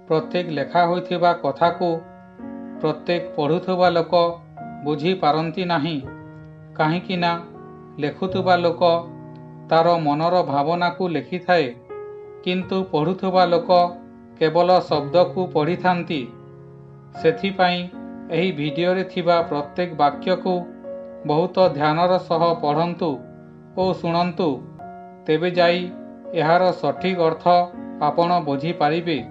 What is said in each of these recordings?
प्रत्येक लेखा होइथिबा कथा को प्रत्येक पढ़ुथुबा लोक बुझी पारंती नाही। काहींकि ना लेखुथुबा लोक तार मनर भावना को लेखि थाए, किंतु पढ़ुथुबा लोक केवल शब्द को पढ़ी थांती। सेथिपाई एही भिडियो रे थिबा प्रत्येक वाक्य को बहुत ध्यानर सह पढ़ंतु और शुणंतु, तेबे जाई एहार सठिक अर्थ आपण बुझी पारिबे।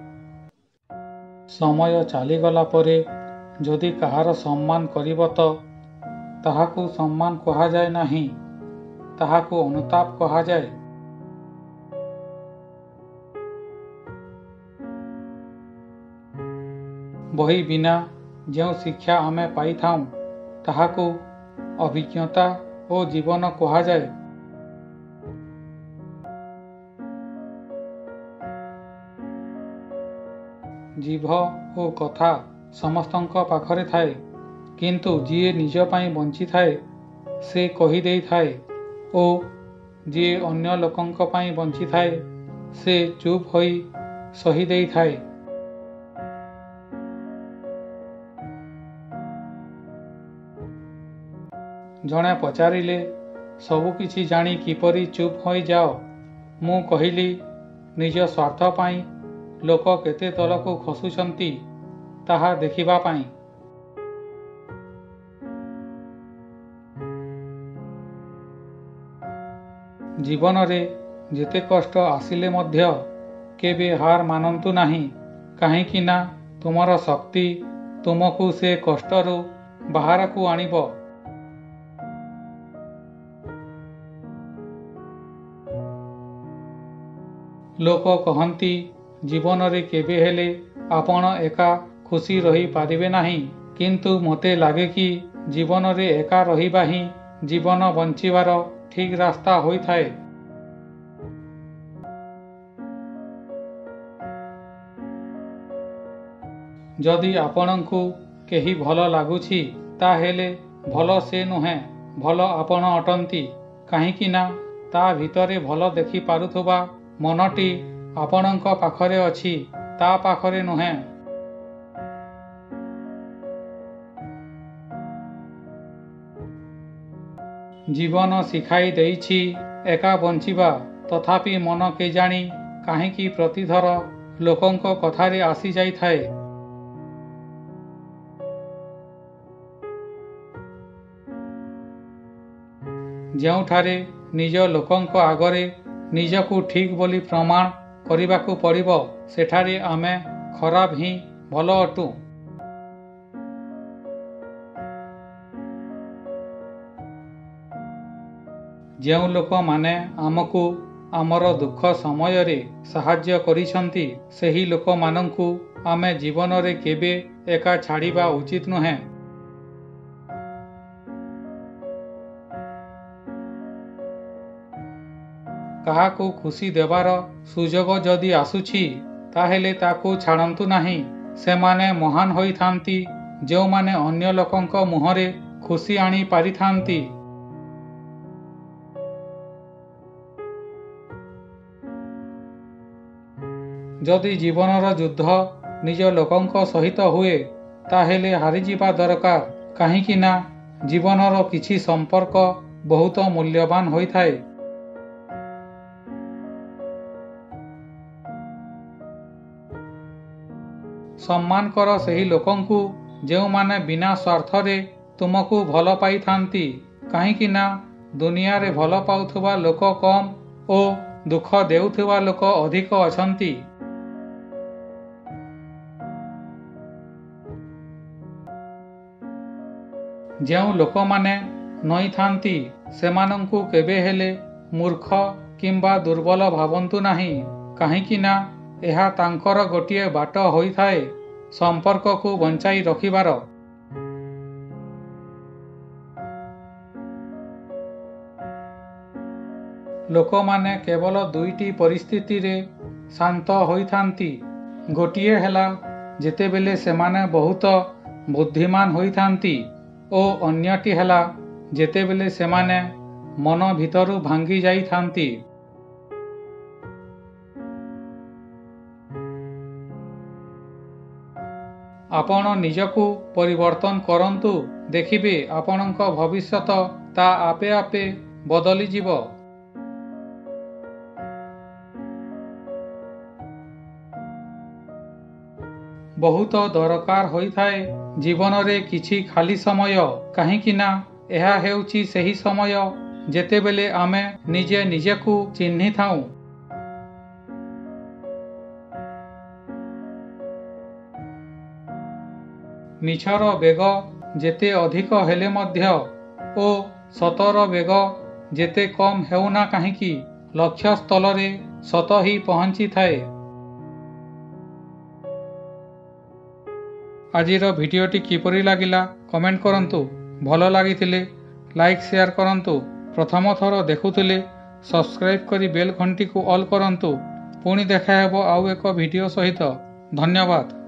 समय चलीगला परे जदि कहार सम्मान करिब तो ताहाकू सम्मान कहा जाए नाही, ताहाकू अनुताप कहा जाए। बही बिना जो शिक्षा आमे पाई थाऊं ताहाकू अभिज्ञता और जीवन कहा जाए। जीभ और कथा समस्तंक पाखरे थाए, किंतु जीए निज पाई बंची थाए से कही देई थाए और जीए अन्य लोकंक पाई बंची थाए से चुप होई सही देई थाए। जणे पचारिले सबु किछि जानी किपरि चुप होई जाओ, मु कहिली निज स्वार्थ पाई लोक केते तलको खसुचंती ताहा देखिबा पाई। जीवन रे जेते कष्ट आसिले मध्य केबे हार मानंतु नाही, काहींकि ना तुमर शक्ति तुमको से कष्टरू बाहर को आनिबो। लोक कहंती जीवन रे केबे हेले आपण एका खुशी रही पारिबे नाही, किंतु मते लागे कि जीवन रे एका रहिबा ही जीवन बंचिबार ठीक रास्ता होई थाए। जदि आपणଙ୍କୁ केही भल लागुछि ताहेले भल से नुहे, भल आपण अटंती, काहींकि ना ता भितरे भल देखि पारुथुबा मनटी आपणଙ୍କ पाखरे अछि, ता पाखरे नुहे। जीवन शिखाई देइछि एका बंचिबा, तथापि मन केजाणी काहींकि प्रतिथर लोकंक कथारे आसी जाई थाए। ଯେଉଁଠାରେ ନିଜ ଲୋକଙ୍କ ଆଗରେ ନିଜକୁ ଠିକ୍ ବୋଲି ପ୍ରମାଣ କରିବାକୁ ପଡ଼ିବ, ସେଠାରେ ଆମେ ଖରାପ ହିଁ ଭଲ ଅଟୁ। ଯେଉଁ ଲୋକମାନେ ଆମକୁ ଆମର ଦୁଃଖ ସମୟରେ ସାହାଯ୍ୟ କରିଛନ୍ତି, ସେହି ଲୋକମାନଙ୍କୁ ଆମେ ଜୀବନରେ କେବେ ଏକା ଛାଡ଼ିବା ଉଚିତ ନୁହେଁ। କାହାକୁ ଖୁସି ଦେବାର ସୁଯୋଗ ଯଦି ଆସୁଛି ତାହେଲେ ତାକୁ ଛାଡ଼ନ୍ତୁ ନାହିଁ। ସେମାନେ ମହାନ ହୋଇଥାନ୍ତି ଯେଉଁମାନେ ଅନ୍ୟ ଲୋକଙ୍କ ମୁହଁରେ ଖୁସି ଆଣି ପାରିଥାନ୍ତି। ଯଦି ଜୀବନର ଯୁଦ୍ଧ ନିଜ ଲୋକଙ୍କ ସହିତ ହୁଏ ତାହେଲେ ହାରିଯିବା ଦରକାର, କାହିଁକି ନା ଜୀବନର କିଛି ସମ୍ପର୍କ ବହୁତ ମୂଲ୍ୟବାନ ହୋଇଥାଏ। सम्मान कर ସେହି ଲୋକଙ୍କୁ ଯେଉଁମାନେ ବିନା ସ୍ୱାର୍ଥରେ ତୁମକୁ ଭଲ ପାଇଥାନ୍ତି, କାହିଁକି ନା ଦୁନିଆରେ ଭଲ ପାଉଥିବା ଲୋକ କମ୍ ଓ ଦୁଃଖ ଦେଉଥିବା ଲୋକ ଅଧିକ ଅଛନ୍ତି। ଯେଉଁ ଲୋକମାନେ ନଇଥାନ୍ତି ସେମାନଙ୍କୁ କେବେ ହେଲେ ମୂର୍ଖ କିମ୍ବା ଦୁର୍ବଳ ଭାବନ୍ତୁ ନାହିଁ, କାହିଁକି ନା ଏହା ତାଙ୍କର ଗୋଟିଏ ବାଟ ହୋଇଥାଏ ସମ୍ପର୍କକୁ ବଞ୍ଚାଇ ରଖିବାର। ଲୋକମାନେ କେବଳ ଦୁଇଟି ପରିସ୍ଥିତିରେ ଶାନ୍ତ ହୋଇଥାନ୍ତି। ଗୋଟିଏ ହେଲା ଯେତେବେଳେ ସେମାନେ ବହୁତ ବୁଦ୍ଧିମାନ ହୋଇଥାନ୍ତି ଓ ଅନ୍ୟଟି ହେଲା ଯେତେବେଳେ ସେମାନେ ମନ ଭିତରୁ ଭାଙ୍ଗି ଯାଇଥାନ୍ତି। ଆପଣ ନିଜକୁ ପରିବର୍ତ୍ତନ କରନ୍ତୁ, ଦେଖିବେ ଆପଣଙ୍କ ଭବିଷ୍ୟତ ତା ଆପେ ଆପେ ବଦଳିଯିବ। ବହୁତ ଦରକାର ହୋଇଥାଏ ଜୀବନରେ କିଛି ଖାଲି ସମୟ, କାହିଁକି ନା ଏହା ହେଉଛି ସେହି ସମୟ ଯେତେବେଳେ ଆମେ ନିଜେ ନିଜକୁ ଚିହ୍ନିଥାଉଁ। ମିଛର ବେଗ ଯେତେ ଅଧିକ ହେଲେ ମଧ୍ୟ ଓ ସତର ବେଗ ଯେତେ କମ୍ ହେଉନା କାହିଁକି, ଲକ୍ଷ୍ୟସ୍ଥଳରେ ସତ ହିଁ ପହଞ୍ଚିଥାଏ। ଆଜିର ଭିଡ଼ିଓଟି କିପରି ଲାଗିଲା କମେଣ୍ଟ କରନ୍ତୁ। ଭଲ ଲାଗିଥିଲେ ଲାଇକ୍ ସେୟାର କରନ୍ତୁ। ପ୍ରଥମ ଥର ଦେଖୁଥିଲେ ସବସ୍କ୍ରାଇବ୍ କରି ବେଲ୍ ଘଣ୍ଟିକୁ ଅଲ୍ କରନ୍ତୁ। ପୁଣି ଦେଖା ହେବ ଆଉ ଏକ ଭିଡ଼ିଓ ସହିତ। ଧନ୍ୟବାଦ।